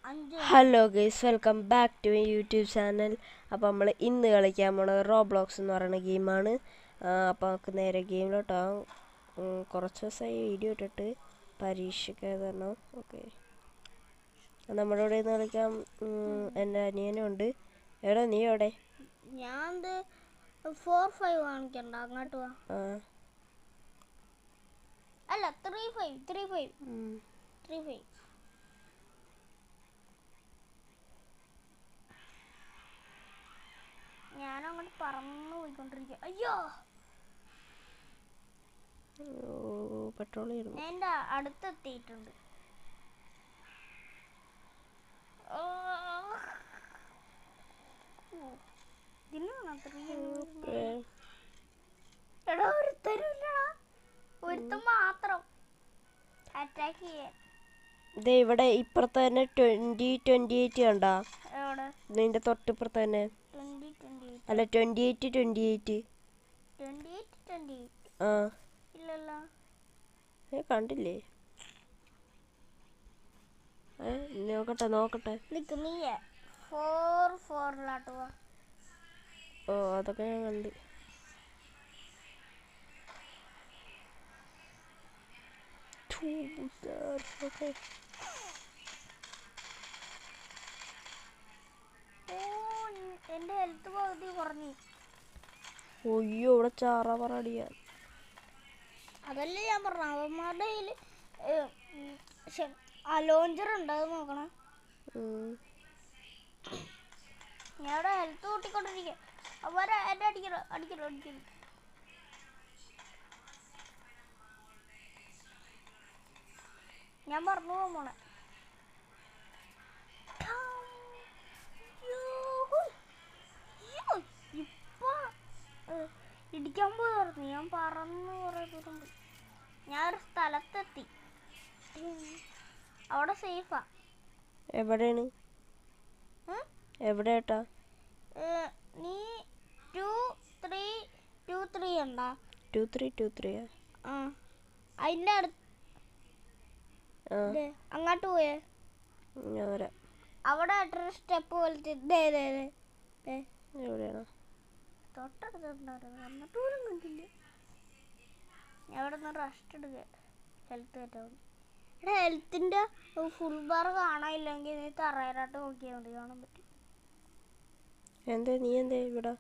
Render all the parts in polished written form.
Hello guys, welcome back to YouTube channel. അപ്പോൾ നമ്മൾ ഇന്ന് കളിക്കാൻ പോണത് റോബ്ലോക്സ് എന്ന് പറയുന്ന ഗെയിമാണ്. അപ്പോൾ നമുക്ക് നേരെ ഗെയിമിലോട്ടാകും. കുറച്ച് ദിവസമായി വീഡിയോ ഇട്ടിട്ട് പരീക്ഷയ്ക്ക് എഴുതണം. ഓക്കെ, നമ്മുടെ ഇവിടെ നിന്ന് കളിക്കാം. എൻ്റെ അനിയനും ഉണ്ട്. എവിടെ നീ എവിടെ? ഞാൻ 4-5 കാണിക്കണ്ട, അങ്ങോട്ട് വാ. അല്ല 3-5 ഞാനങ്ങോട്ട് പറന്നു പോയിക്കൊണ്ടിരിക്കുക. അയ്യോ, പെട്രോൾ എൻ്റെ അടുത്തെത്തിയിട്ടുണ്ട്. എടാ, ഒരുത്തൻ മാത്രം അറ്റാക്ക് ചെയ്യാൻ. ഇവിടെ ഇപ്പുറത്ത് തന്നെ 2028 കണ്ടാ? നിന്റെ തൊട്ടിപ്പുറത്ത് തന്നെ. അല്ല, 28. ആ, ഇല്ലല്ലോ, കണ്ടില്ലേ? നോക്കട്ടെ. നീ 4-4 വാ. ഓ, അതൊക്കെ ഞാൻ കണ്ട്. എന്റെ ഹെൽത്ത് പകുതി കുറഞ്ഞു. ഒയ്യോ, ഇവിടെ ചാറ പറടിയാ. അതല്ലേ ഞാൻ പറഞ്ഞ, അവന്മാരുടെ കയ്യിൽ ലോഞ്ചർ ഉണ്ട്, അത് നോക്കണം. ഞാൻ ഇവിടെ ഹെൽത്ത് കൂട്ടിക്കൊണ്ടിരിക്കുക. അവരെ എന്നെ അടിക്കണം. ഞാൻ പറഞ്ഞു പോണേ. ഇപ്പൊ ഇടിക്കാൻ പോയി. ഞാൻ പറന്ന് കുറെ ദൂരം പോയി. ഞാനൊരു സ്ഥലത്തെത്തി. അവിടെ സേഫാ. എവിടെയാണ്? എവിടെയാട്ടാ? നീ 2-3 ഉണ്ടാ? 2-3 അതിന്റെ അടുത്ത് അങ്ങോട്ട് പോയേ. ഞാൻ വരാം. അവിടെ ആയിട്ടൊരു സ്റ്റെപ്പ് പോലത്തെ എവിടെയാണോ? തൊട്ടടുത്തുണ്ടായിരുന്നു, എന്നിട്ട് പോലും കണ്ടില്ല. ഞാൻ അവിടെ നിന്ന് റെസ്റ്റ് എടുക്കുക. ഹെൽത്ത് കയറ്റാൻ. ഇവിടെ ഹെൽത്തിൻ്റെ ഫുൾ ബാർ കാണാനില്ലെങ്കിൽ നീ തറയിലാട്ട് നോക്കിയാൽ മതി, കാണാൻ പറ്റും. നീ എന്തേ ഇവിടെ?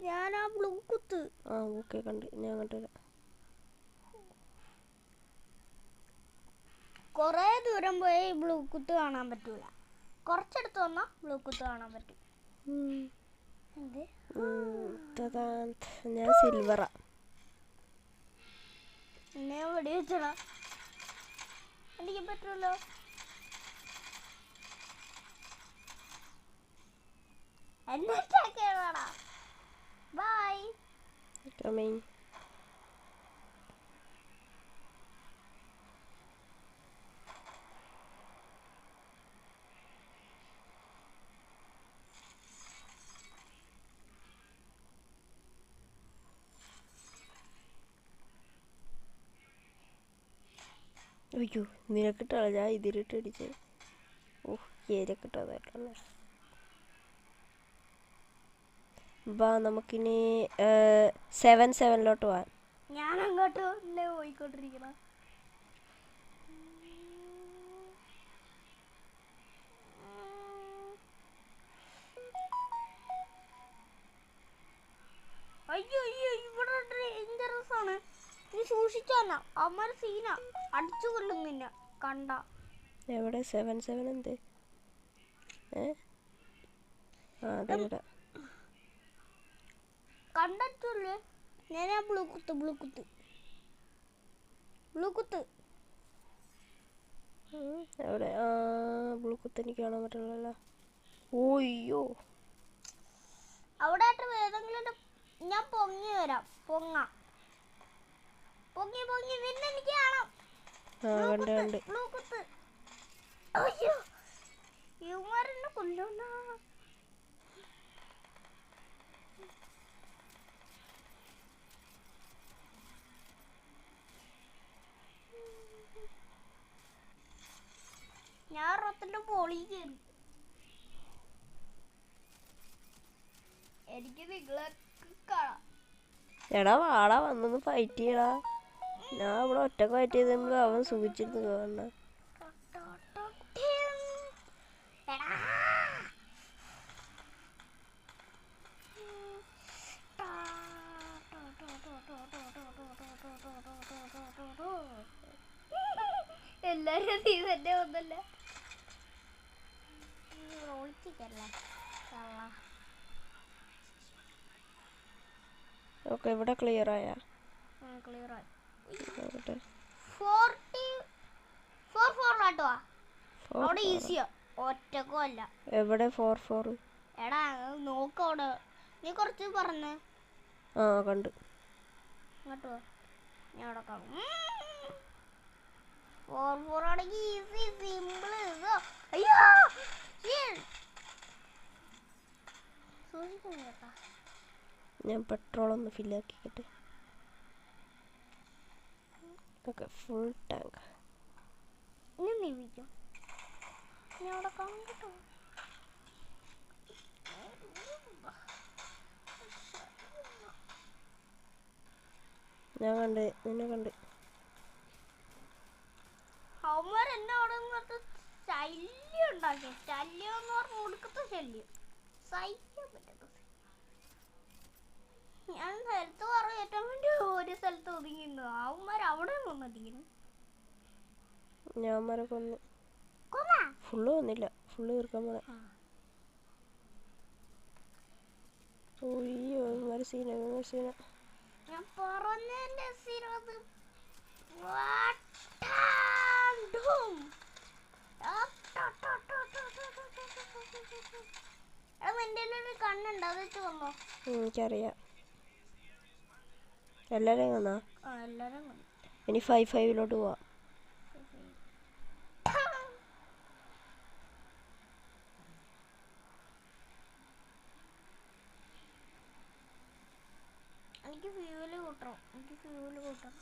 ഞാൻ ആ ബ്ലൂ കുത്ത്. ആ, ഓക്കെ, കണ്ട്. ഞാൻ അങ്ങോട്ട് വരാം. കുറേ ദൂരം പോയി ബ്ലൂ കുത്ത് കാണാൻ പറ്റൂല. കുറച്ചടുത്ത് വന്നാൽ ബ്ലൂ കുത്ത് കാണാൻ പറ്റും. ഞാൻ സിൽവറാ. എന്നെ വെടി വെച്ചടാ, എനിക്ക് പറ്റുമല്ലോ. എന്നെ അറ്റാക്ക് ചെയ്യണടാ. ബൈ. കമ്മിങ്. അയ്യോ, നിനക്കിട്ടാ ഞാൻ ഇതിലിട്ട് അടിച്ചേ. ഓഹ്, ഏരക്കിട്ടതായിട്ടല്ലേ. ബാ, നമുക്കിനി 7-7 പോവാൻ. ഞാൻ അങ്ങോട്ട് പോയിക്കൊണ്ടിരിക്കണം. അയ്യോ, ഇവിടെ ഡേഞ്ചറസ് ആണ്. നീ സൂക്ഷിച്ചാ, അമ്മ സീന അടിച്ചു കൊല്ലും നിന്നെ കണ്ട. എവിടെ 7-7? എന്ത്? കണ്ടല്ലേ, ഞാൻ ബ്ലൂ കുത്ത്. എവിടെ? ബ്ലൂ കുത്ത് എനിക്ക് കാണാൻ പറ്റില്ലല്ലോ. ഓയ്യോ, അവിടെ ഏതെങ്കിലും ഞാൻ പൊങ്ങി വരാം. പൊങ്ങി നിന്നെ എനിക്ക് കാണാം. ബ്ലൂ കുത്ത്. അയ്യോ, ഇവന്മാരെന്നെ കൊല്ലുന്ന. ഞാൻ റത്തിന്റെ പോളി കയറി. എനിക്ക് നിങ്ങളെ കാണാം. എടാ വാടാ വന്നൊന്ന് ഫൈറ്റ് ചെയ്യടാ. ഞാൻ ഇവിടെ ഒറ്റക്ക് ഫൈറ്റ് ചെയ്തപ്പോൾ അവൻ സൂചിച്ചിരുന്നു കാണ. എല്ലാരും നീ തന്നെ ഒന്നല്ല. ഓക്കെ ഇവിടെ ക്ലിയർ ആയാ? ക്ലിയർ ആയി. നോക്കട്ടെ. 44 അവിടെ ഈസിയാ, ഒറ്റക്കും അല്ല. എവിടെ 44? എടാ നോക്കവിടെ, നീ കുറച്ച് പറഞ്ഞേ. ആ കണ്ടു. ഇങ്ങോട്ട് ഞാൻ അവിടെ കാണും. 44 ആണെങ്കിൽ ഈസി സിമ്പിൾ. അയ്യോ സൂക്ഷിക്കുന്നു കേട്ടാ. ഞാൻ പെട്രോൾ ഒന്ന് ഫില്ലാക്കിക്കട്ടെ. Okay full tank. ഇനി നീ വിളിക്കും, ഞാൻ അവിടെ കാണും കേട്ടോ. ഞാൻ കണ്ട്, നിന്നെ കണ്ട്. അവന്മാർ എന്നെ അവിടെ നിന്നിട്ട് ശല്യം ഉണ്ടാക്കി. ശല്യം എന്ന് പറഞ്ഞ ഒടുക്കത്തെ ശല്യം, സഹിക്കാൻ പറ്റുന്നത്. ഞാൻ സ്ഥലത്ത് പറഞ്ഞു ഏറ്റവും വേണ്ടി ഒരു സ്ഥലത്ത് ഒതുങ്ങിയിരുന്നു. അവന്മാർ അവിടെ വന്നിരിക്കുന്നു. ഞാൻ മര കൊന്നു. ഫുള്ള് വന്നില്ല, ഫുള്ള് തീർക്കാൻ പോണെ. ഓയ്യോ സീന സീന. ഞാൻ പറഞ്ഞതിന്റെ സ്ഥിരത് എന്റെ ഒരു കണ്ണുണ്ട്, അത് വെച്ച് വന്നോ. എനിക്കറിയാം. എല്ലാരെയും വന്നാ എല്ലാരും ഇനി 5-5 പോവാ. എനിക്ക് ഫ്യൂല് കൂട്ടണം.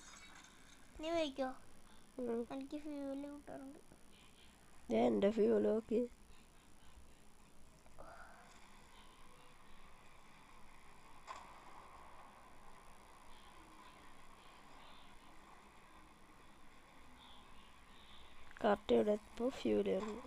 നീ വയ്ക്കോ, എനിക്ക് ഫ്യൂല് കൂട്ടാറുണ്ട്. എന്റെ ഫ്യൂല് നോക്കി. കറക്റ്റ് ഇവിടെ ഇപ്പോൾ ഫ്യൂല് വരുന്നു.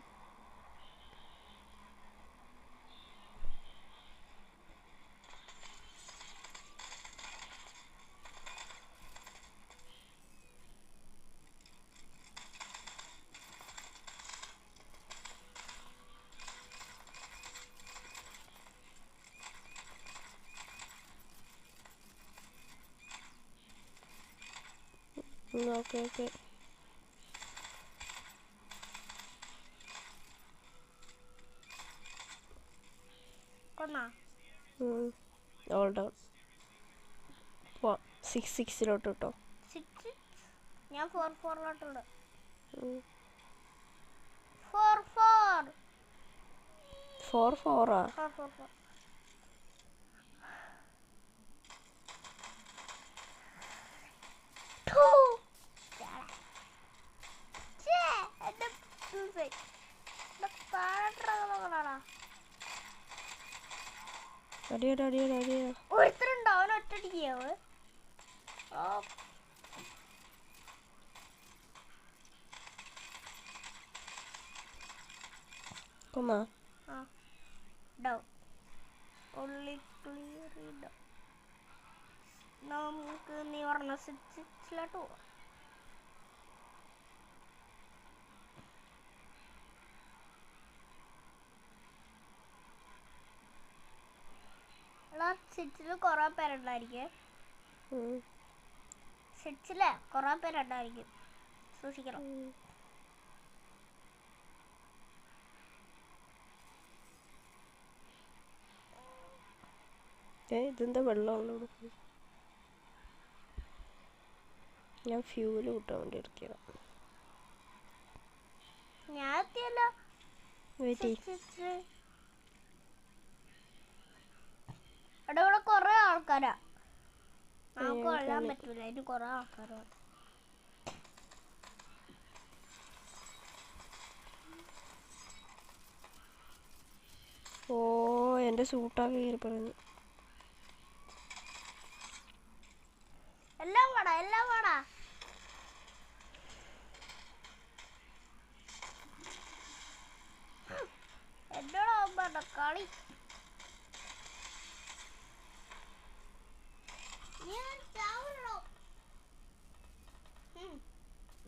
Okay കൊന്നാ all down. 6-6 കേട്ടോ. ഞാൻ 4-4 4-4 അടിയടാ. ഒരുത്തരുണ്ടോ അവൻ ഒറ്റടിക്കാവ്. കൊന്നാ ഡൗൺ ഉള്ളി ക്ലിയർ. നമുക്ക് നീ പറഞ്ഞ 6-6 പോവാം. സിറ്റില് കൊറേ പേരുണ്ടായിരിക്കും. സിറ്റില് കൊറേ പേരുണ്ടായിരിക്കും, സൂക്ഷിക്കണം. ഇതെന്താ വെള്ളമുള്ള? ഞാൻ ഫ്യൂല് കൂട്ടാൻ വേണ്ടി ഇരിക്കുക. ഞാൻ എത്തിയല്ലോ. അവിടെ ഇവിടെ കൊറേ ആൾക്കാരാ, നമുക്ക് കൊള്ളാൻ പറ്റൂല. അതിന് കൊറേ ആൾക്കാരാ. എൻ്റെ സൂട്ടാകെ കയറി പറയുന്നു. എല്ലാം വാടാ എല്ലാം വാടാ. എന്നോടാവുമ്പോ കളി.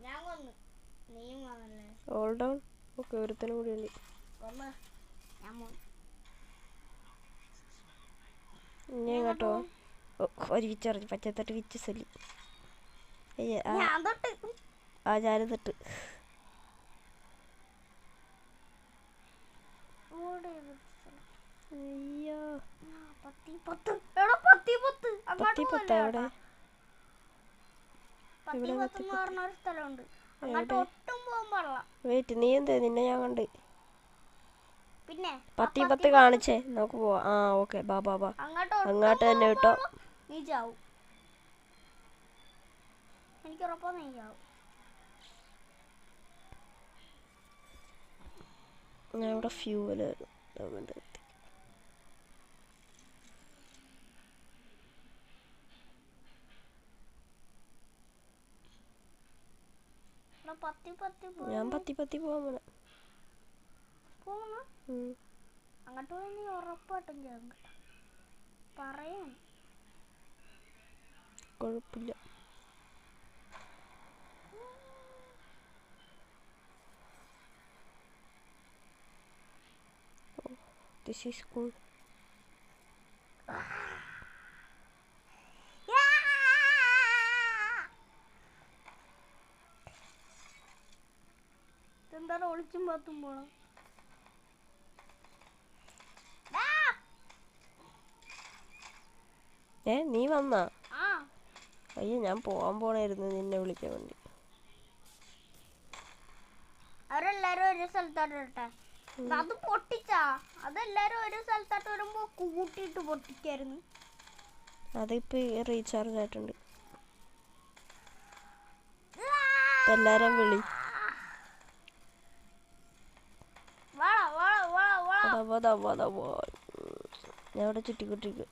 ഞാൻ കൊന്നു നീയും വന്നല്ലേ. All down. ഓക്കെ, ഒരുത്തനും കൂടി ഉണ്ട്. കൊന്ന് ഞാൻ ഞാൻ കേട്ടോ ഒരു വിച്ചറിഞ്ഞു പച്ചത്തട്ട് വിച്ച് സൊല്ലി. ആ ഞാനും തൊട്ട്. അയ്യോ എവിടെ വെയിറ്റ്, നീ എന്തേ നിന്നെ ഞാൻ കണ്ട്. പിന്നെ 10 കാണിച്ചേ, നമുക്ക് പോവാ. ആ ഓക്കെ, ബാ ബാ ബാ. അങ്ങോട്ട് തന്നെ കേട്ടോ. നീ ചാവും, എനിക്ക് ഉറപ്പാ നീ ചാവും. ഞാൻ ഇവിടെ ഫ്യൂവല് ഞാൻ 10 പോവാൻ അങ്ങോട്ട് പോയി നീ ഉറപ്പായിട്ടും ചാവും കേട്ടോ, പറയാണ്. കുഴപ്പമില്ല. This is cool. എന്താണ് ഒളിച്ചും പാത്തും പോണം. നീ വന്നാ? ആ അയ്യോ, ഞാൻ പോവാൻ പോണായിരുന്നു നിന്നെ വിളിക്കാൻ വേണ്ടി. അവരെല്ലാരും ഒരു സ്ഥലത്തോട്ട് ഇട്ടെ. അത് പൊട്ടിച്ചാ, അതെല്ലാരും ഒരു സ്ഥലത്തോട്ട് വരുമ്പോ കൂട്ടിയിട്ട് പൊട്ടിക്കായിരുന്നു. അതിപ്പോ റീചാർജ് ആയിട്ടുണ്ട്. എല്ലാരും വിളി. ഞാൻ ഇവിടെ ചുറ്റിക്കൊണ്ടിരിക്കും.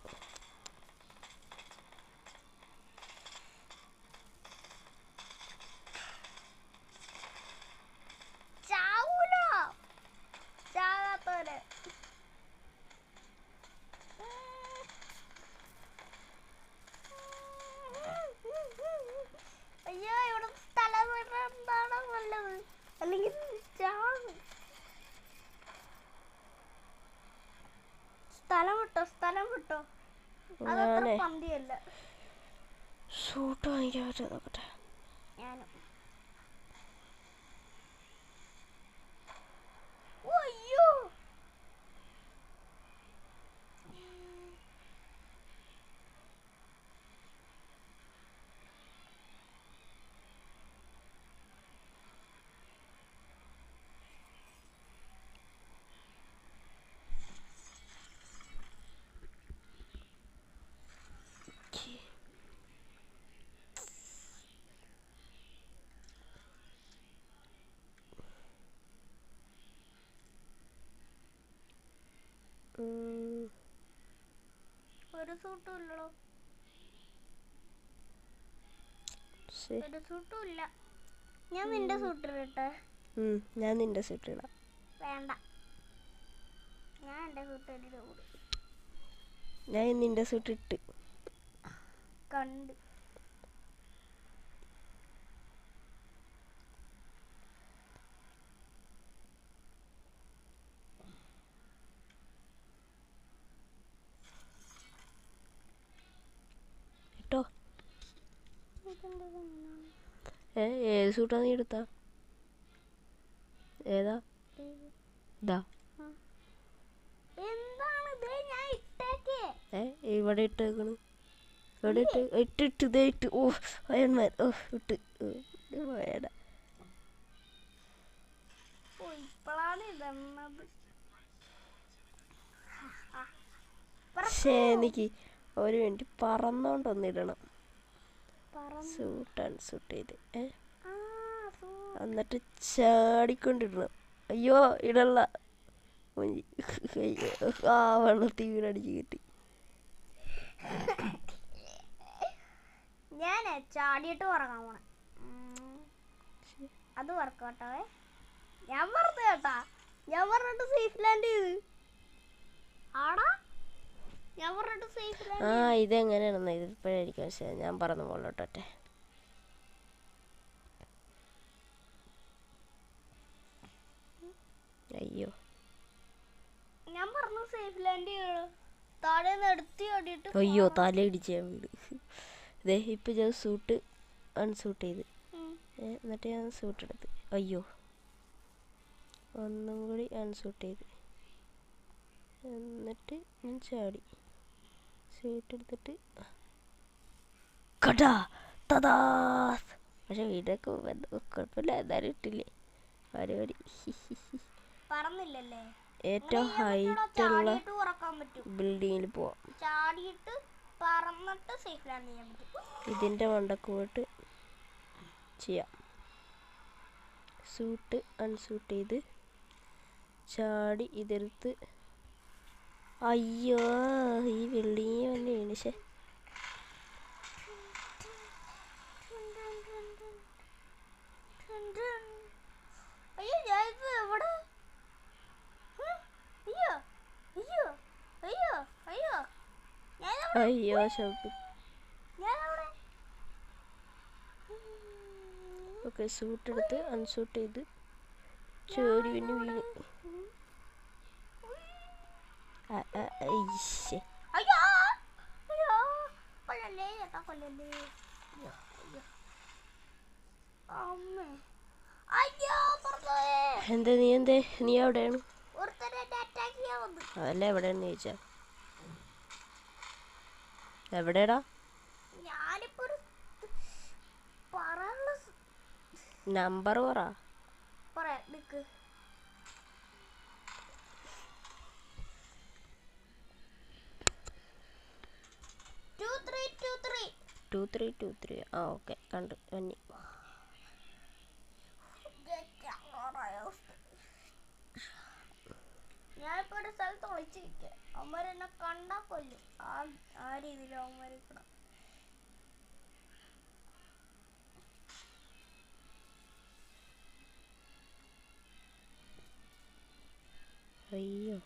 അയ്യോ, ഇവിടെ സ്ഥലം എന്താണ് നല്ലത്, അല്ലെങ്കിൽ സ്ഥലം വിട്ടോ. അതത്ര പന്തിയല്ല. സൂട്ട് വാങ്ങിക്കാൻ പറ്റുമോ നോക്കട്ടെ. ഞാനും ഒരു സൂട്ടും ഇല്ലല്ലോ. ഒരു സൂട്ടും ഇല്ല. ഞാൻ നിന്റെ സൂട്ടിട്ടെ. ഞാൻ നിന്റെ സൂട്ടിടാം. വേണ്ട, ഞാൻ എന്റെ സൂട്ടിട്ട് കൂടി. ഞാൻ നിന്റെ സൂട്ടിട്ട് കണ്ട്. കേട്ടോ. ഏത് സൂട്ടാ നീ എടുത്താ? ഏതാ? ഇതാ. ഇവിടെ ഇട്ടേക്കണ്. ഇവിടെ ഇട്ടിട്ട് ഇതേറ്റ്. ഓ അയൺമാൻ. ഓ ഇട്ട് വേണ്ട. പക്ഷേ എനിക്ക് ഒരു മിനിറ്റ് പറന്നോണ്ടൊന്നിടണം. സൂട്ട് അൺസൂട്ട് ചെയ്ത് എന്നിട്ട് ചാടിക്കൊണ്ടിടണം. അയ്യോ ഇടല്ല. മൂഞ്ചി. അയ്യോ ആ വെള്ളത്തിൽ വീടടിച്ച് കിട്ടി. ഞാൻ ചാടിയിട്ട് ഉറങ്ങാൻ പോണേ. അത് വർക്കോട്ടോ. ഞാൻ പറഞ്ഞു കേട്ടാ, ഞാൻ പറഞ്ഞിട്ട് സേഫ് ലാൻഡ് ചെയ്ത്. ആടാ ഞാൻ പറഞ്ഞിട്ട് സേഫ് ലാൻഡ്. ആ ഇതെങ്ങനെയാണെന്ന് ഇതിപ്പോഴായിരിക്കും മനസ്സിലായി. ഞാൻ പറഞ്ഞു മുകളിലോട്ടെ. അയ്യോ ഞാൻ പറഞ്ഞു സേഫ് ലാൻഡ് ചെയ്യണം. താഴെ എടുത്തി ഓടിയിട്ട്. അയ്യോ തലയിടിച്ച് ഞാൻ വീട്. ഇതേ ഇപ്പം ഞാൻ സൂട്ട് അൺസൂട്ട് ചെയ്ത് എന്നിട്ട് ഞാൻ സൂട്ട് എടുത്ത്. അയ്യോ ഒന്നും കൂടി അൺസൂട്ട് ചെയ്ത് എന്നിട്ട് ഞാൻ ചാടി സൂട്ട് എടുത്തിട്ട് കടാ തഥാ. പക്ഷെ വീടൊക്കെ കുഴപ്പമില്ല, എന്തായാലും ഇട്ടില്ലേ പരിപാടി. പറന്നില്ലല്ലേ? ഏറ്റവും ഹൈറ്റുള്ള ബിൽഡിങ്ങിൽ പോവാം. ചാടിയിട്ട് പറന്നിട്ട് സേഫ് ലാൻഡ് ചെയ്യാൻ പറ്റും. ഇതിൻ്റെ മണ്ടക്ക് പോയിട്ട് ചെയ്യാം. സൂട്ട് അൺസൂട്ട് ചെയ്ത് ചാടി ഇതെടുത്ത്. അയ്യോ ഈ ബിൽഡിങ് വന്ന് വീണിച്ചേ. അയ്യോ ഞാൻ ഇത് എവിടെ? അയ്യോ അയ്യോ അയ്യോ അയ്യോ അയ്യോ ശബ്ദം. ഓക്കെ സൂട്ട് എടുത്ത് അൺസൂട്ട് ചെയ്ത് ചോരി പിന്നെ വീണ്. എന്താ നീ എവിടെയാണ്? അതല്ല എവിടെയാണെന്ന് ചോദിച്ചാ എവിടെടാ? നമ്പർ പറ. 2323. ആ ഓക്കെ കണ്ടു വന്നി. ഞാനിപ്പോ ഒരു സ്ഥലത്ത് ഒളിച്ചിരിക്കുക. അവന്മാരെന്നെ കണ്ടാ കൊല്ലും. ആ രീതിയിൽ അവന്മാരിക്കണം. അയ്യോ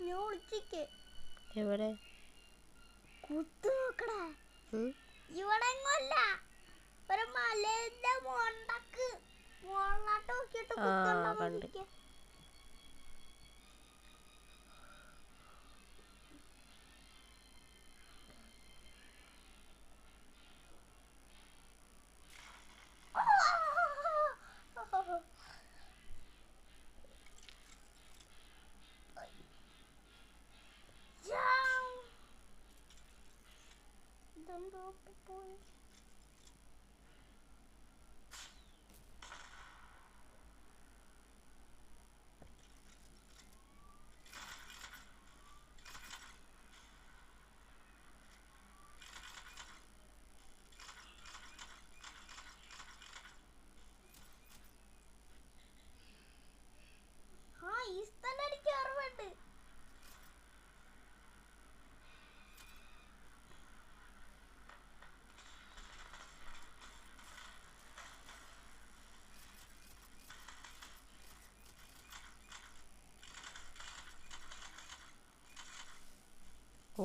ഞാൻ ഒളിച്ചിരിക്കേ. എവിടെ? കുത്തു നോക്കടാ. ഇവിടെ എങ്ങല്ല ഒരു മലേന്റെ മോണ്ടക്ക് മോളാട്ട് നോക്കിയിട്ട് കുത്തുണ്ടോ. ഈ സ്ഥലം എനിക്ക് അറിവുണ്ട്.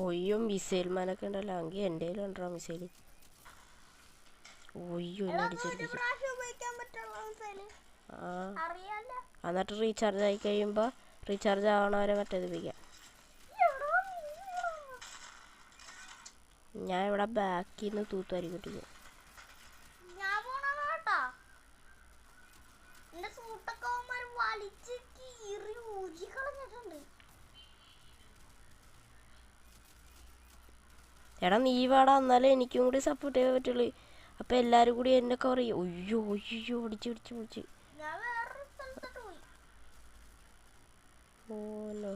ഒയ്യോ മിസൈൽ മാനൊക്കെ ഉണ്ടല്ലോ. എങ്കിൽ എൻ്റെ കയ്യിലുണ്ടോ മിസൈൽ? ഒയ്യോ അടിച്ചിരിക്കും. എന്നിട്ട് റീചാർജ് ആയി കഴിയുമ്പോൾ റീചാർജ് ആവണവരെ മറ്റേത് ഉപയോഗിക്കാം. ഞാൻ ഇവിടെ ബാക്കിൽ നിന്ന് തൂത്തുവാരി കിട്ടിക്കും. എടാ നീ വാടാ, എന്നാലേ എനിക്കും കൂടി സപ്പോർട്ട് ചെയ്യാൻ പറ്റുള്ളൂ. അപ്പം എല്ലാവരും കൂടി എന്നെ കവർ ചെയ്യും. ഒയ്യോ ഒയ്യോ പിടിച്ച് ഓനോ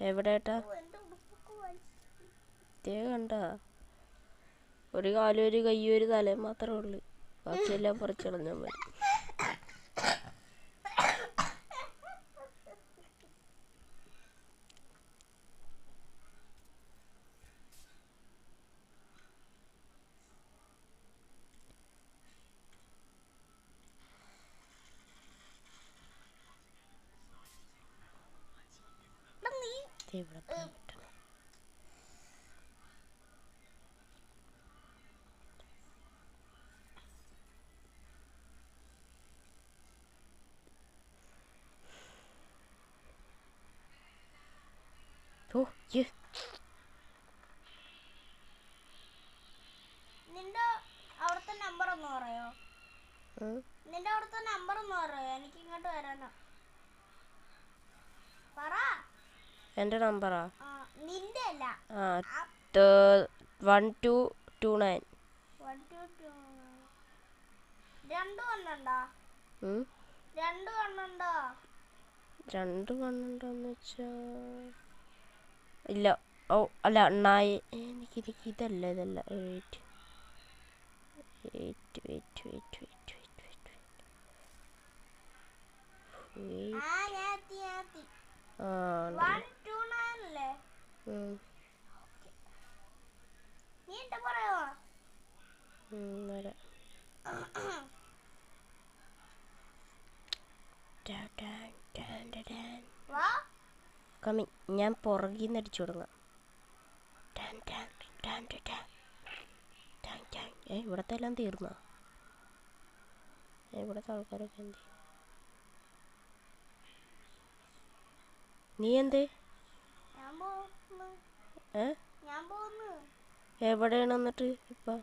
എവിടെ ഏട്ടാ? കണ്ട ഒരു കാലും ഒരു കയ്യും ഒരു തലയും മാത്രമേ ഉള്ളൂ. ബാക്കിയെല്ലാം പറിച്ചു കളഞ്ഞാൽ മതി. ഇവിടെ കിട്ടണം. ഓ നിന്റെ അവിടുത്തെ നമ്പർ ഒന്ന് പറയോ? നിന്റെ അവിടുത്തെ നമ്പർ ഒന്ന് പറയോ? എനിക്ക് ഇങ്ങോട്ട് വരാനാ. പറ. എൻ്റെ നമ്പറാ? നിന്റെ അല്ല. 1229. 1229. രണ്ട് കണ്ണുണ്ടോ? രണ്ട് കണ്ണുണ്ടോന്ന് വെച്ചാ ഇല്ല. ഓ അല്ല, എനിക്ക് ഇതല്ല. വെയിറ്റ്. ഞാൻ പുറകിന്ന് അടിച്ചു തുടങ്ങാം. ഇവിടത്തെ എല്ലാം തീർന്നോ? ഇവിടത്തെ ആൾക്കാരൊക്കെ എന്ത്? നീ എന്തേ? എവിടെയാണ് എന്നിട്ട് ഇപ്പൊ?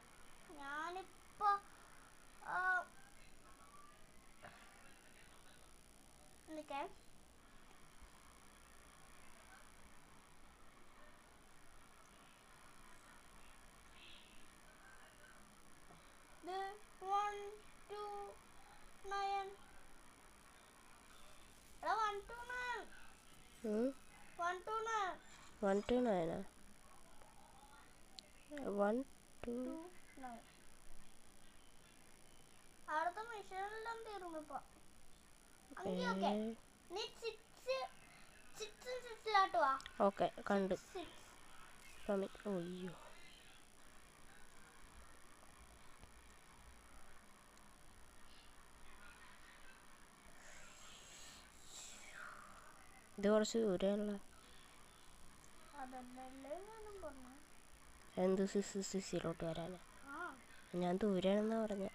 അവിടുത്തെ മെഷീനെല്ലാം തീർന്നു ഇപ്പൊ. ഓക്കെ, കണ്ടു. അയ്യോ, ഇത് കുറച്ച് ദൂരെയാണല്ലോ. എന്ത് സിസിലോട്ട് വരാനാ? ഞാൻ ദൂരെയാണെന്നാ പറഞ്ഞ.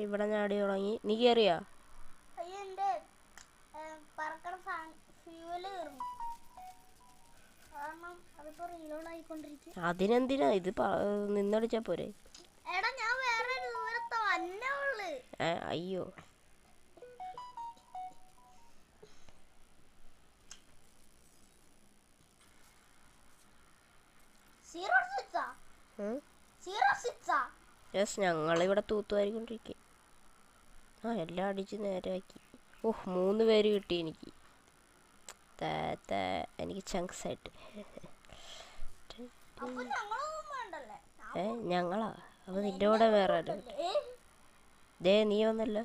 ഇവിടെ ഞാടി തുടങ്ങി. നീ കയറിയാ? അതിനെന്തിനാ? ഇത് നിന്നടിച്ചാ പോരെ? അയ്യോ, ഞങ്ങളിവിടെ തൂത്തുവാരിക്കൊണ്ടിരിക്കുക. എല്ലാം അടിച്ച് നേരെയാക്കി. 3 പേര് കിട്ടി എനിക്ക്. എനിക്ക് ചങ്ക്സ് ആയിട്ട്. ഞങ്ങളാ? അപ്പൊ നിന്റെ കൂടെ വേറെ ആരും? നീ വന്നല്ലോ.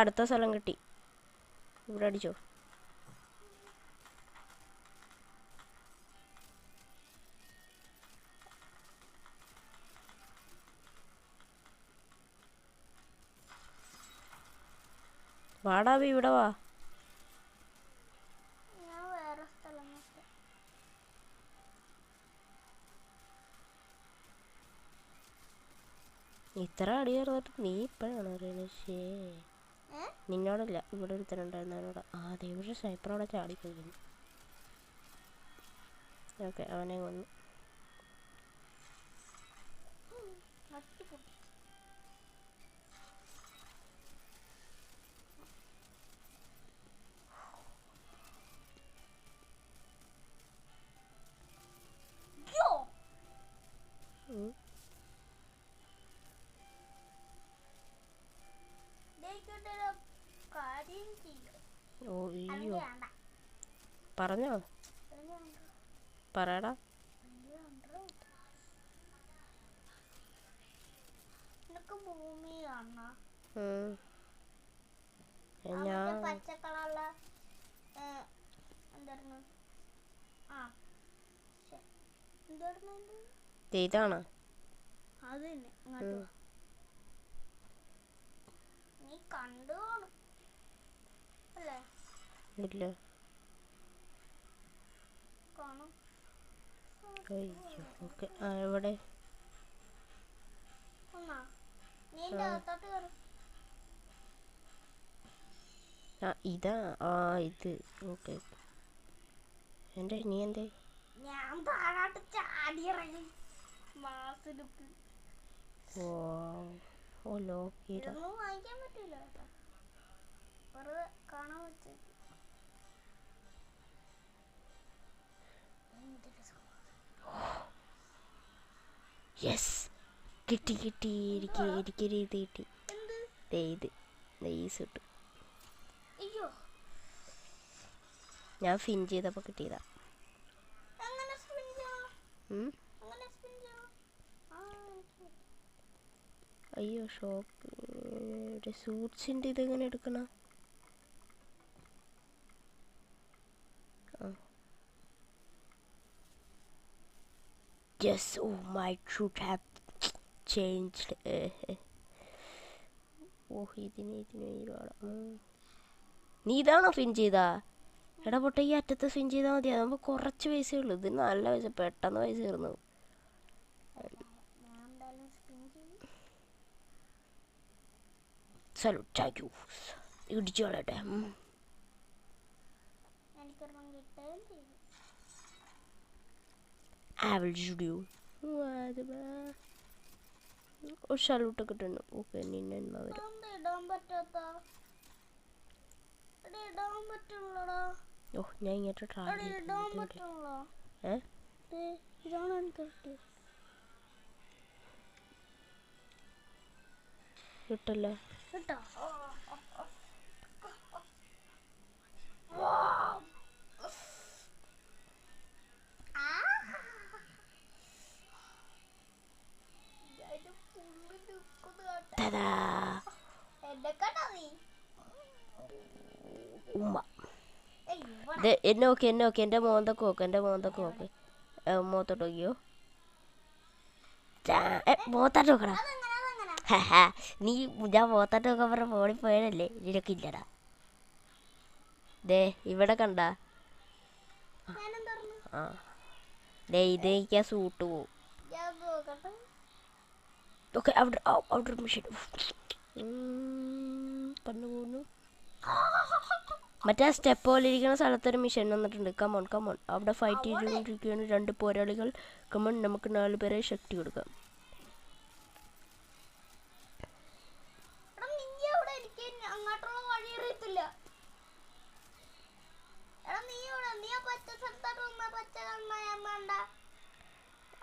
അടുത്ത സ്ഥലം കിട്ടി. ഇവിടെ അടിച്ചോ. വാടാവി, ഇവിടെ വാ. ഇത്ര അടി ചേർന്നിട്ട് നീ ഇപ്പഴാണ് അറിയണേ? നിന്നോടല്ല, ഇവിടെ ഒരുത്തനുണ്ടായിരുന്നവനോട്. ഇവിടെ സ്നൈപ്പർ അവിടെ ചാടിപ്പോയിരുന്നു. ഓക്കെ അവനെ കൊന്നു. ഓ അയ്യോ പറഞ്ഞോ, പറയടാ. ഭൂമി കാണണ ഞാൻ പച്ചക്കളറുള്ള എന്തായിരുന്നു? ആ എന്തായിരുന്നു? ഇതാണ്. അത് തന്നെ. ഇങ്ങോട്ട് വാ. നീ കണ്ടു കാണും അല്ലേ? ഇല്ല. കാണും. അയ്യോ ഓക്കെ. ആ എവിടെ? ഒന്നാ നീ എൻ്റെ അകത്തോട്ട് കയറും. ആ ഇതാ. ആ ഇത് ഓക്കെ. എൻ്റെ നീ എന്തേ? ഞാൻ താഴോട്ട് ചാടിയിറങ്ങി. മാസെടുക്ക്. ഓ ഓ ലോക്ക് ചെയ്ത. ഇതൊന്നും വാങ്ങിക്കാൻ പറ്റൂല കേട്ടോ, വെറുതെ കാണാൻ വെച്ചേക്ക്. യെസ് കിട്ടി കിട്ടി. എനിക്കൊരു ഇത് കിട്ടി. ഇത് ഈസ് കിട്ടും. അയ്യോ ഞാൻ ഫിൻ ചെയ്തപ്പോൾ കിട്ടിയതാ. എങ്ങനെ സ്പിൻ ചെയ്യണം? എങ്ങനെ സ്പിൻ ചെയ്യണം? അയ്യോ ഷോപ്പ് സൂട്ട്സിൻ്റെ ഇതെങ്ങനെ എടുക്കണം? Yes, oh my should have changed. ഓ ഇതിന് നീ ഇതാണോ ഫിൻ ചെയ്താ? എടാ പൊട്ട, ഈ അറ്റത്ത് ഫിൻ ചെയ്താൽ മതി. അതാകുമ്പോൾ കുറച്ച് പൈസയേ ഉള്ളൂ. ഇത് നല്ല പൈസ, പെട്ടെന്ന് പൈസ തീർന്നു. Thank you. ഇടിച്ചു കളയട്ടെ. ഒരു ഷലൂട്ടൊക്കെ കിട്ടുന്നു. ഓക്കെ നിന്നെ ഓ ഞാൻ ഇങ്ങോട്ട് കിട്ടല്ലേ? ഉമ്മ എന്നെ നോക്കി എൻ്റെ മോന്തൊക്കെ നോക്ക്. മോത്തോട്ട് നോക്കിയോ? മോത്തോട്ട് നോക്കടാ. നീ ഞാൻ മോത്തോട്ട് നോക്കാൻ പറഞ്ഞ മോളിൽ പോയതല്ലേ? നിനക്കില്ലടാ. ദേ ഇവിടെ കണ്ട. ആ ദേ ഇത് എനിക്ക് ആ സൂട്ട് പോവും. ഓക്കെ അവിടെ മെഷീൻ കണ്ണു പോകുന്നു. മറ്റേ സ്റ്റെപ്പ് പോലെ ഇരിക്കുന്ന സ്ഥലത്തൊരു മിഷൻ വന്നിട്ടുണ്ട്. കമോൺ അവിടെ ഫൈറ്റ് ചെയ്തുകൊണ്ടിരിക്കുകയാണ് 2 പോരാളികൾ. കമോൺ നമുക്ക് 4 പേരെ ശക്തി കൊടുക്കാം.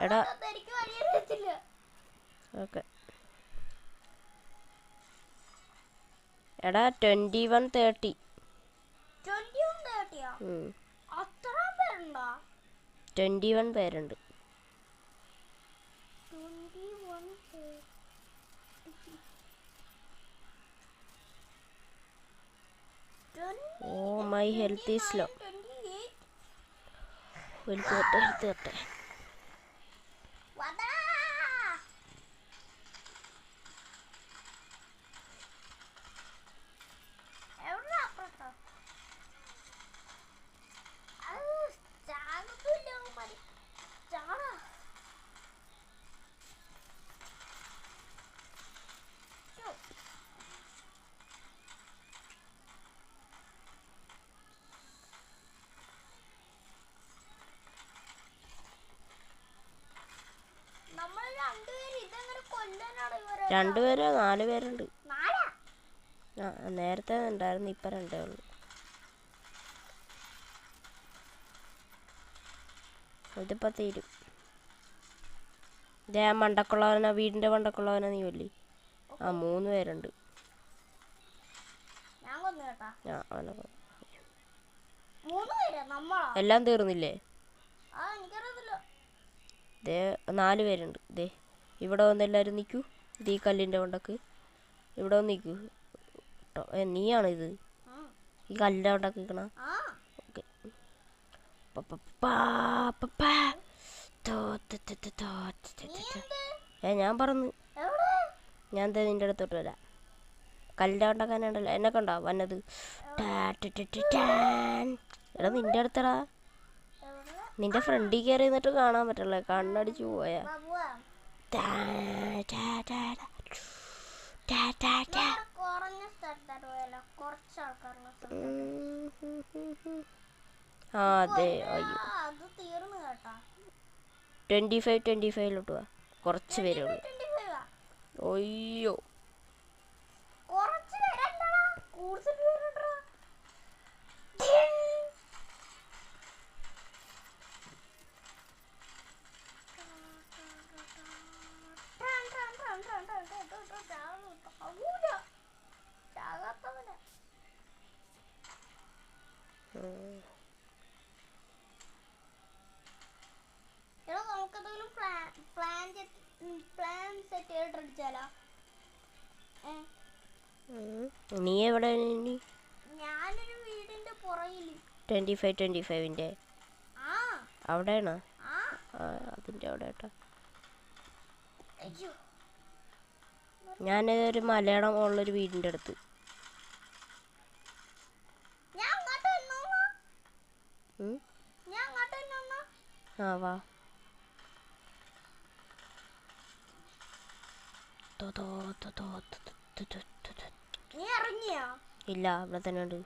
എടാ ഓക്കെ എടാ 21:30. 21 പേരുണ്ട്. Oh my health is low. Health തട്ടെ. 2 പേരോ 4 പേരുണ്ട്. നാലാ? നേരത്തെ ഉണ്ടായിരുന്നു, ഇപ്പം 2 ഉള്ളു. ഇതിപ്പോൾ തീരും. ഇതേ ആ മണ്ടക്കുള്ളവനാ, വീടിൻ്റെ മണ്ടക്കുള്ളവനാ നീ വല്ലേ? 3 പേരുണ്ട്. എല്ലാം തീർന്നില്ലേ? ദേ 4 പേരുണ്ട്. ദേ ഇവിടെ വന്ന് എല്ലാവരും നിൽക്കൂ. ഇത് ഈ കല്ലിൻ്റെ കൊണ്ടക്ക് ഇവിടെ വന്ന് നിൽക്കൂ. നീയാണോ ഇത് ഈ കല്ലിൻ്റെ കൊണ്ടക്ക് നിൽക്കണ? ഓക്കെ. ഞാൻ പറഞ്ഞു, ഞാൻ എന്താ നിൻ്റെ അടുത്തോട്ട് വരാം. കല്ലിൻ്റെ കൊണ്ടക്കാനുണ്ടല്ലോ, എന്നെ കണ്ടോ വന്നത്? എടാ നിൻ്റെ അടുത്തടാ, നിന്റെ ഫ്രണ്ടിൽ കയറി നിന്നിട്ട് കാണാൻ പറ്റില്ല, കണ്ണടിച്ചു പോയാ. അതെ. അയ്യോ 25 പോവാ. കുറച്ച് പേരേ ഉള്ളൂ. അയ്യോ നീ എവിടെ? ഞാനൊരു വീടിന്റെ പുറകില് 25-25ന്റെ അവിടെയാണോ? അതിൻ്റെ അവിടെ കേട്ടോ. ഞാനൊരു മലയാളം ഉള്ളൊരു വീടിൻ്റെ അടുത്ത്. വാ. ഇല്ല, അവിടെ തന്നെ ഉണ്ട്.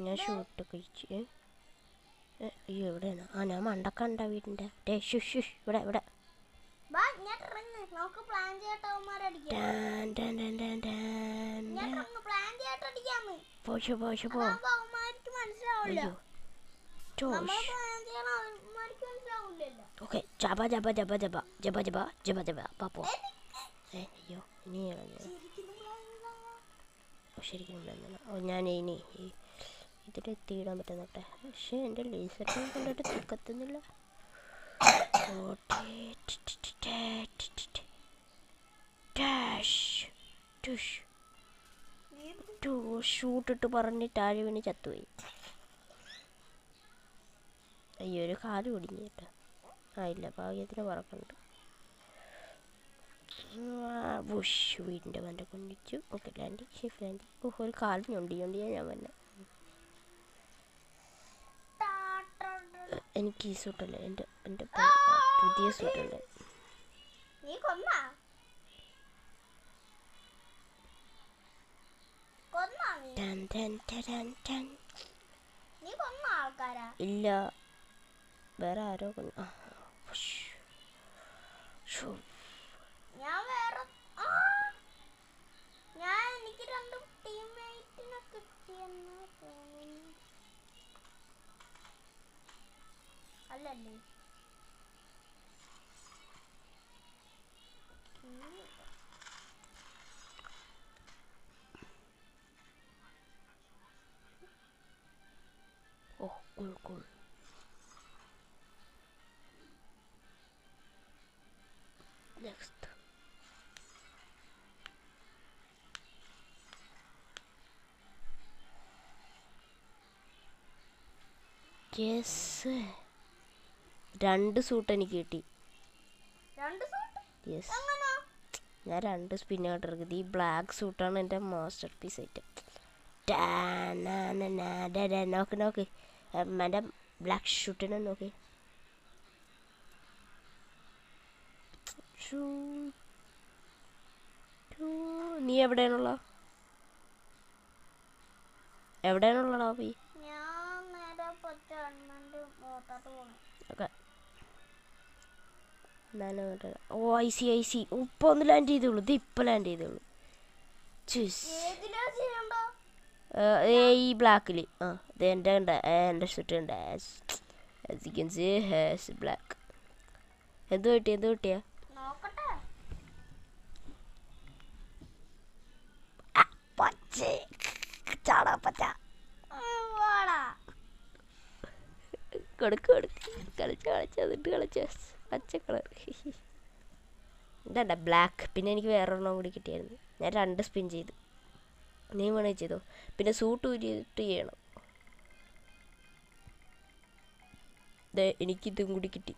ഞാൻ ഷൂട്ട് കഴിച്ച്. അയ്യോ എവിടെയാണ്? ഞാൻ മണ്ടക്കണ്ട വീടിൻ്റെ. ഇവിടെ ഇവിടെ. ഓക്കെ. ജബ ജബ ജബ ജബ ജബ ജബ ജബ ജബ പാപ്പോ. അയ്യോ ഇനി ശരിക്കും ഞാൻ ഇനി ഇതിലെത്തിയിടാൻ പറ്റുന്നോട്ടെ. പക്ഷേ എൻ്റെ ലേസറിനെ കൊണ്ടിട്ട് തിക്കത്തുന്നില്ല. ഷൂട്ടിട്ട് പറഞ്ഞിട്ട് ആഴി വീണ് ചത്തുപോയി. അയ്യോ ഒരു കാല് ഒടിഞ്ഞു കേട്ടോ. ഇല്ല, ഭാഗ്യത്തിന് പറക്കുന്നുണ്ട്. വീടിൻ്റെ മണ്ട കൊണ്ടിച്ചു. Okay Landy, chef Landy. ഒരു കാല് ഞൊണ്ടിയാ ഞാൻ വന്നെ. എനിക്ക് ഈ സൂട്ടല്ലേ, എൻ്റെ പുതിയ സൂട്ടുണ്ട്. ഇല്ല, വേറെ ആരോ കൊന്നു. അല്ലല്ലേ cool. Next. Yes. 2 സൂട്ട് എനിക്ക് കിട്ടി. യെസ്, ഞാൻ 2 സ്പിന്നോട്ട് എടുക്കുന്നത്. ഈ ബ്ലാക്ക് സൂട്ടാണ് എൻ്റെ മാസ്റ്റർ പീസ് ഐറ്റം. നോക്ക് എൻ്റെ ബ്ലാക്ക് ഷൂട്ടിനെ നോക്കി. നീ എവിടെയാണുള്ള? പോയി ഓക്കെ. ഓ ഐ സി ഇപ്പൊ ഒന്ന് ലാൻഡ് ചെയ്തോളൂ. ഇത് ഇപ്പൊ ലാൻഡ് ചെയ്തോളൂ. ഈ ബ്ലാക്കിൽ ഇത് എൻ്റെ ഉണ്ട്. എൻ്റെ ഷൂട്ട് ഉണ്ട്. ബ്ലാക്ക്. എന്ത് കിട്ടിയാ പച്ച ചാടാ പച്ച കൊടുക്ക് കളിച്ച പച്ച കളർ ഇതണ്ട ബ്ലാക്ക്. പിന്നെ എനിക്ക് വേറൊരെണ്ണം കൂടി കിട്ടിയായിരുന്നു. ഞാൻ 2 സ്പിൻ ചെയ്തു. നീ വേണേ ചെയ്തോ. പിന്നെ സൂട്ട് ഊരിയിട്ട് ചെയ്യണം. എനിക്കിതും കൂടി കിട്ടി.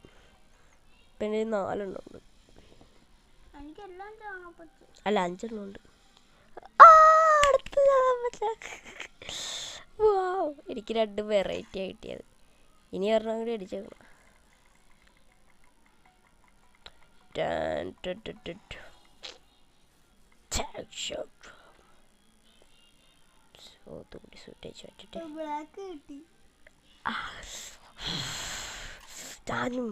പിന്നെ 4 എണ്ണം ഉണ്ട്. അല്ല 5 എണ്ണം ഉണ്ട്. എനിക്ക് 2 വെറൈറ്റിയാ കിട്ടിയത്. ഇനി ഒരെണ്ണം കൂടി അടിച്ചേക്കണം. ഞാനും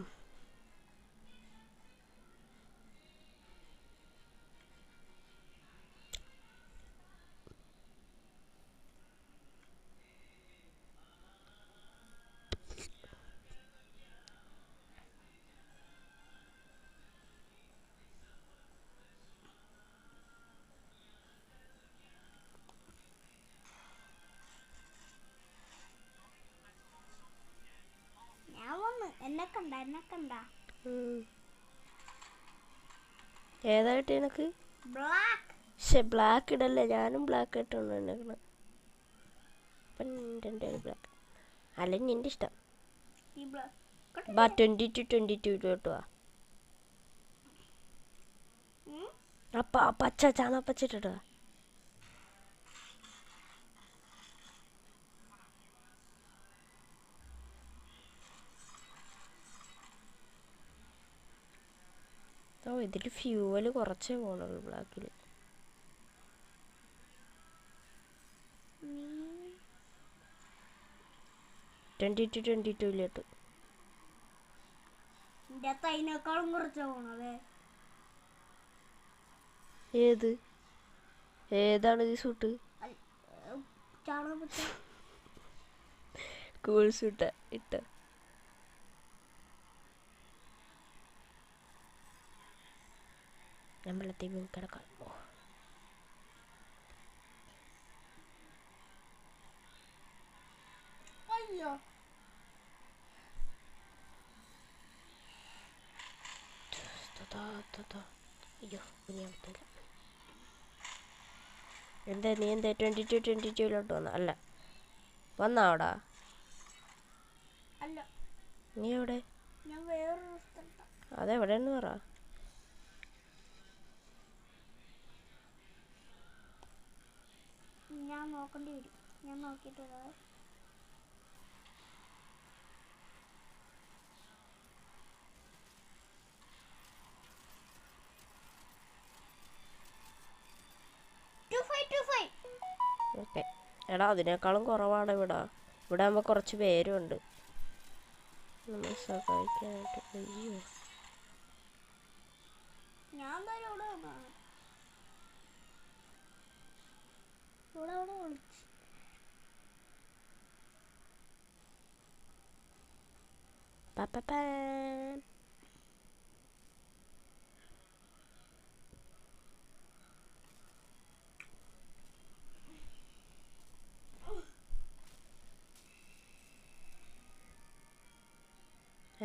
എന്നെ കണ്ട ഏതായിട്ട് എനിക്ക് ബ്ലാക്ക് ഇടല്ലേ. ഞാനും ബ്ലാക്ക് ഇട്ടുണ്ട്. എന്നെക്കണം ബ്ലാക്ക് അല്ലെങ്കിൽ എൻ്റെ ഇഷ്ടം. 22 പച്ച ചാണ പച്ച ഇട്ടോ. ഇതിൽ ഫ്യൂവല് കുറച്ചേ പോണുള്ളൂ ബ്ലാക്കിൽ. 22 ഇല്ലോട്ട്. അതിനേക്കാളും കുറച്ചാ പോണത്. ഏതാണ് ഈ സൂട്ട്? കൂൾ സൂട്ട് ഇട്ട. നമ്മളെത്തി കിടക്കാം. അയ്യോ അയ്യോ കുഞ്ഞാമത്തില്ല. എന്താ നീ എന്താ 22 വന്ന? അല്ല വന്നാടാ. അല്ല നീ എവിടെ? ഞാൻ വേറൊരു സ്ഥലത്താ. അതെവിടെയെന്ന് പറ. ഞാൻ നോക്കേണ്ടി വരും. ഞാൻ നോക്കിയിട്ട് വരാം. ഓക്കെ എടാ അതിനേക്കാളും കുറവാണ് ഇവിടെ. ഇവിടെ ആകുമ്പോൾ കുറച്ച് പേരുണ്ട് നമ്മൾ സഹായിക്കാനായിട്ട്. അയ്യോ ഞാൻ ഇവിടെ വിളിച്ചു.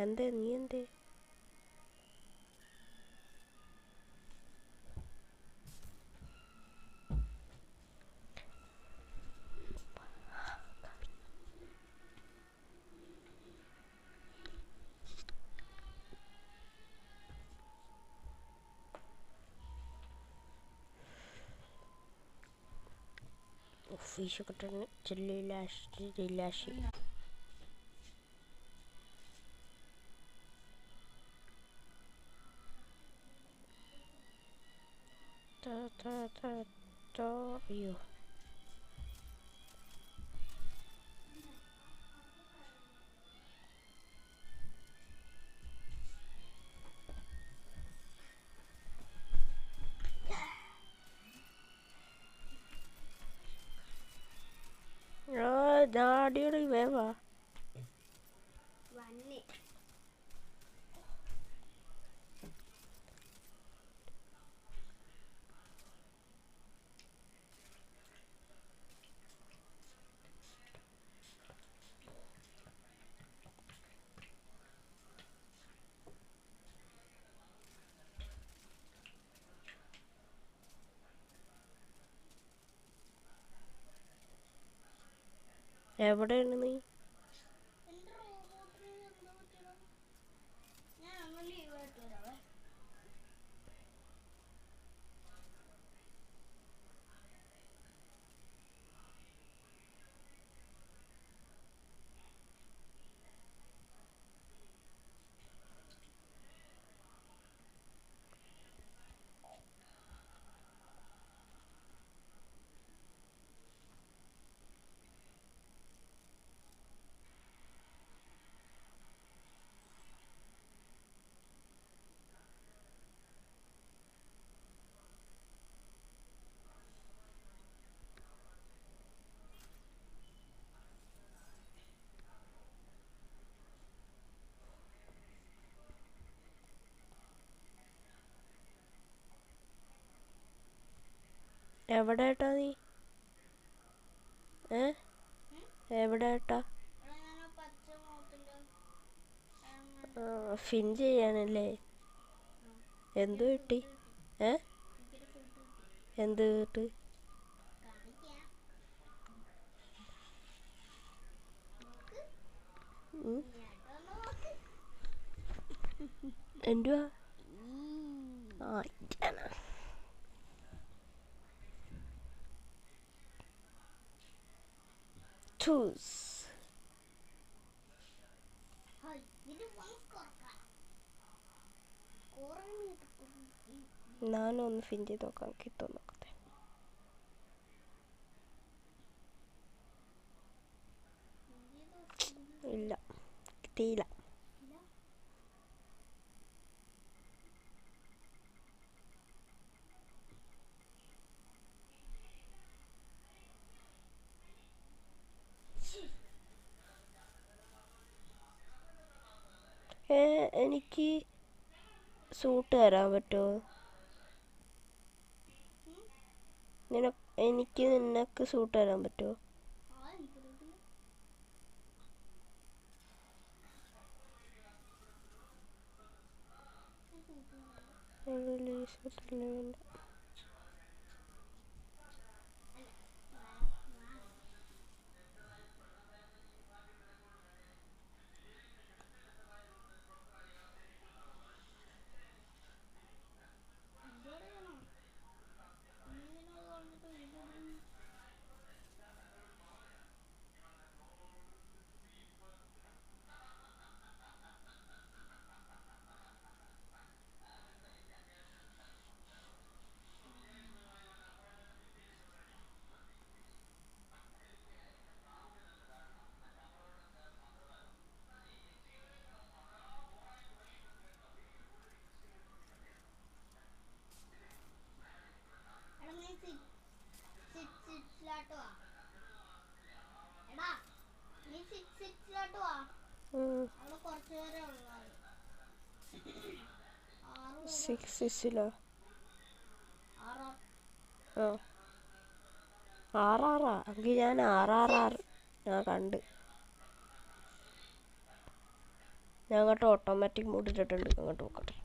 എന്തേ നീ എന്തേ? ഫീഷ് കിട്ടുന്ന ജില്ലാശി. അയ്യോ ഞാൻ അടിപൊളി വേവാ. വന്നി എവിടെയാണ് നീ? എന്റെ റോബോട്ടിന് എന്താ പറ്റിയടാ? ഞാൻ അങ്ങ് ലീവായിട്ട് വരാവേ. എവിടെ ഏട്ടാ നീ? എവിടെ ഏട്ടാ? എടാ ഞാൻ ആ പച്ച മോത്തിന്റെ ഫിൻ ചെയ്യാനല്ലേ? എന്ത് കിട്ടി? എനിക്കൊരു ഫുഡ് കിട്ടി. എന്ത് കിട്ടി? കാണിക്കാം. നോക്ക്. ഉം. ഇങ്ങോട്ട് വന്ന് നോക്ക്. എന്തുവാ? ആ ഇതാണ്. ചൂസ്. ഹായ്, ഇത് വന്ന് കുറക്കാം. കുറഞ്ഞിട്ട് ഞാനൊന്ന് ഫിൻ ചെയ്ത് നോക്കാം, കിട്ടും നോക്കട്ടെ. ഇല്ല, കിട്ടിയില്ല. എനിക്ക് സൂട്ട് തരാൻ പറ്റുമോ? എനിക്ക് നിനക്ക് സൂട്ട് തരാൻ പറ്റുമോ? സിക്സിലോ? ആറാറാ എങ്കിൽ ഞാൻ ആറാറാറ് ഞാൻ കണ്ട്. ഞാൻ അങ്ങോട്ട് ഓട്ടോമാറ്റിക് മോഡിലിട്ടുണ്ട്, അങ്ങോട്ട് നോക്കട്ടെ.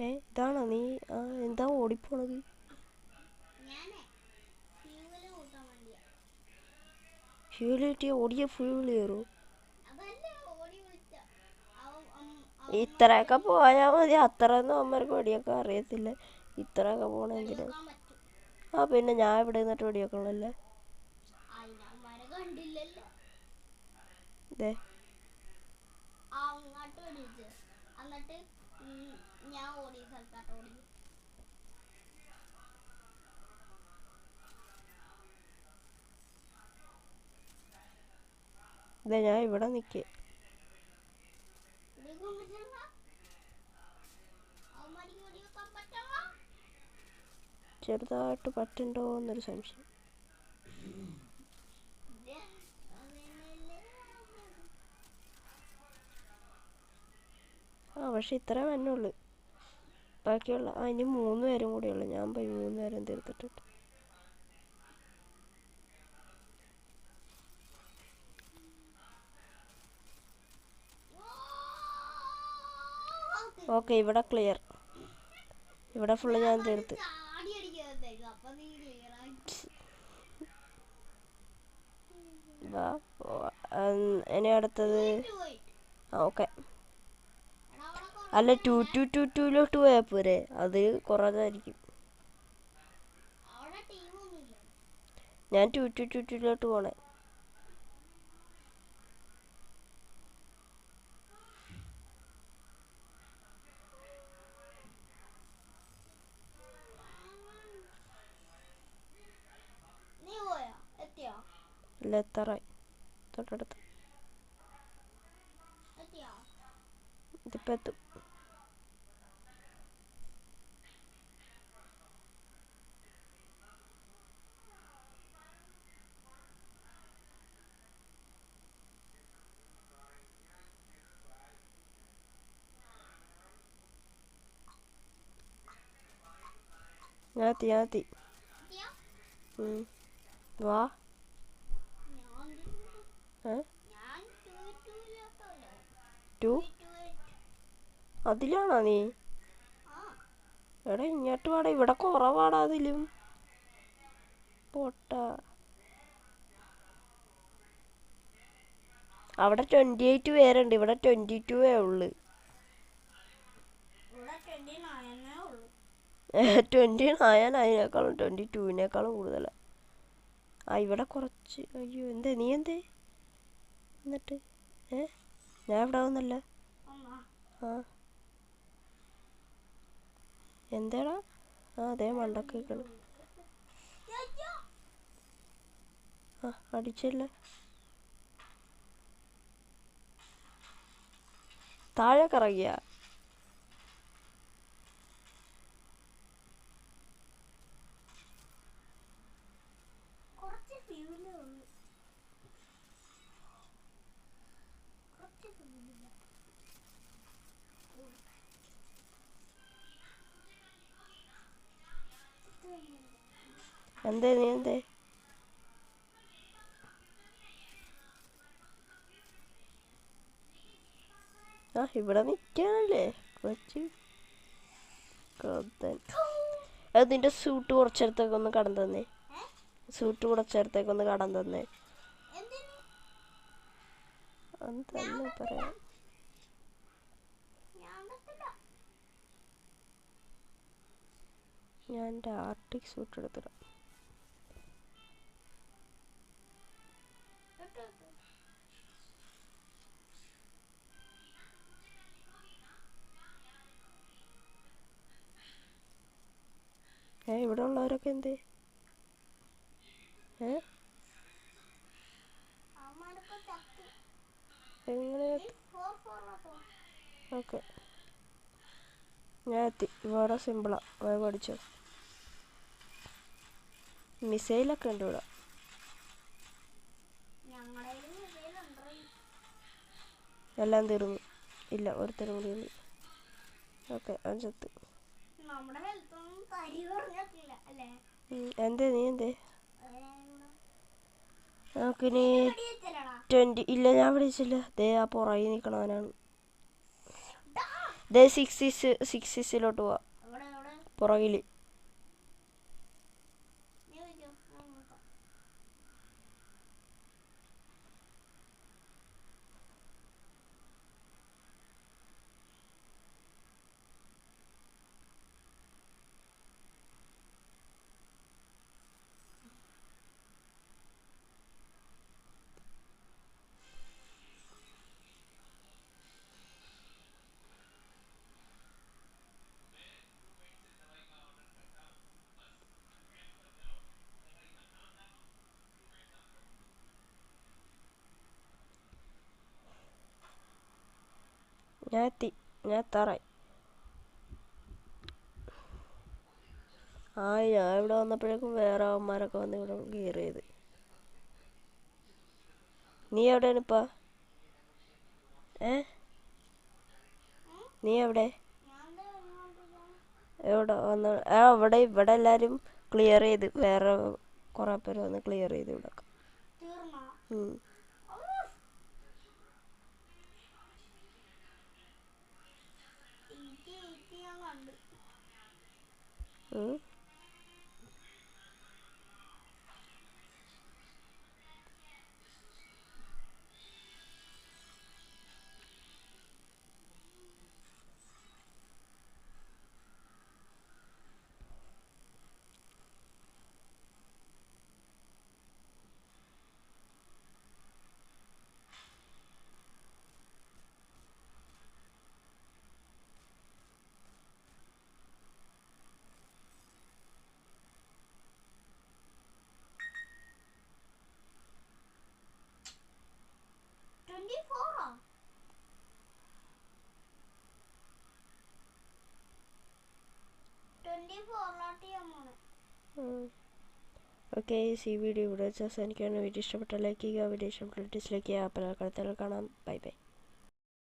ഇതാണോ നീ? എന്താ ഓടിപ്പോണത്? ഫ്യൂല് കിട്ടിയ ഓടിയ ഫ്യൂല് കയറും. ഇത്രയൊക്കെ പോയാൽ മതി. അത്രയൊന്നും അമ്മർക്ക് വെടിയൊക്കെ അറിയത്തില്ല. ഇത്രയൊക്കെ പോണെങ്കിലും പിന്നെ ഞാൻ ഇവിടെ നിന്നിട്ട് വെടിയൊക്കണല്ലേ. ഇതേ ഇതാ ഞാൻ ഇവിടെ നിൽക്കുക. ചെറുതായിട്ട് പറ്റുണ്ടോ എന്നൊരു സംശയം. പക്ഷെ ഇത്രേ വന്നുള്ളൂ. ബാക്കിയുള്ള ഇനി 3 പേരും കൂടെയുള്ളു. ഞാൻ പോയി 3 പേരും തീർത്തിട്ടിട്ട്. ഓക്കെ, ഇവിടെ ക്ലിയർ. ഇവിടെ ഫുള്ള് ഞാൻ തീർത്ത്. ഇനി അടുത്തത് ഓക്കെ. അല്ല 2-2-2-2 പോയാൽ പോരെ? അത് കുറഞ്ഞായിരിക്കും. ഞാൻ 2-2-2 പോണേ. ഇല്ല, എത്താറായി. തൊട്ടടുത്ത് ഇതിപ്പോൾ എത്തും. ഞാൻ എത്തി. വാ. അതിലാണോ നീ? എടാ ഇങ്ങോട്ട് വാടാ, ഇവിടെ കുറവാടാ അതിലും. പൊട്ട. അവിടെ 28 പേരുണ്ട്, ഇവിടെ 22 ഉള്ളു. 29 അതിനേക്കാളും 22-നേക്കാളും കൂടുതലാണ്. ഇവിടെ കുറച്ച്. അയ്യോ, നീ എന്തേ എന്നിട്ട്? ഞാൻ ഇവിടെ വന്നല്ല. എന്തേടാ? അതേ മണ്ടക്കേക്കണ്. അടിച്ചല്ല. താഴെ കറങ്ങിയ എന്തേ? നീ എന്തേ? ഇവിടെ നിൽക്കാനല്ലേ കൊച്ചു. നിന്റെ സൂട്ട് കുറച്ചേരത്തേക്കൊന്ന് കടം തന്നേ. സൂട്ട് കുറച്ചേരത്തേക്കൊന്ന് കടം തന്നേ. തന്നെ പറയാം. ഞാൻ എൻ്റെ ആർട്ടിക് സൂട്ട് എടുത്തിടാം. ഇവിടെ ഉള്ളവരൊക്കെ എന്തേ? എങ്ങനെ? ഓക്കെ, ഞാൻ എത്തി. വേറെ സിമ്പിളാ, വേഗം പഠിച്ചോ. മിസൈലൊക്കെ ഉണ്ട് ഇവിടെ. എല്ലാം തീർന്നു. ഇല്ല, ഒരുത്തരും കൂടി ഉണ്ട്. ഓക്കെ, അഞ്ചത്ത്. എന്തേ? നീ എന്തേ? നമുക്കിനി 20. ഇല്ല, ഞാൻ വിളിച്ചില്ല. ദേ ആ പുറകെ നിൽക്കണവനാണ്. ദേ 6-6 പോവാ. പുറകില്. ഞാൻ എത്തി, ഞാൻ എത്താറായി. ഞാൻ ഇവിടെ വന്നപ്പോഴേക്കും വേറെ അവന്മാരൊക്കെ വന്ന് ഇവിടെ കയറിയത്. നീ എവിടെയാണ് ഇപ്പം? നീ എവിടെ? എവിടെ വന്ന? ഇവിടെ എല്ലാവരും ക്ലിയർ ചെയ്ത്, വേറെ കുറേ പേര് വന്ന് ക്ലിയർ ചെയ്ത് ഇവിടെ. ഓക്കെ, ഈ വീഡിയോ ഇവിടെ വെച്ച് അവസാനിക്കുകയാണ്. വീഡിയോ ഇഷ്ടപ്പെട്ട ലൈക്ക് ചെയ്യുക, വീഡിയോ ഇഷ്ടപ്പെട്ട ഡിസ്ലൈക്ക് ചെയ്യുക. അപ്പോൾ അടുത്ത കാണാം. Bye bye.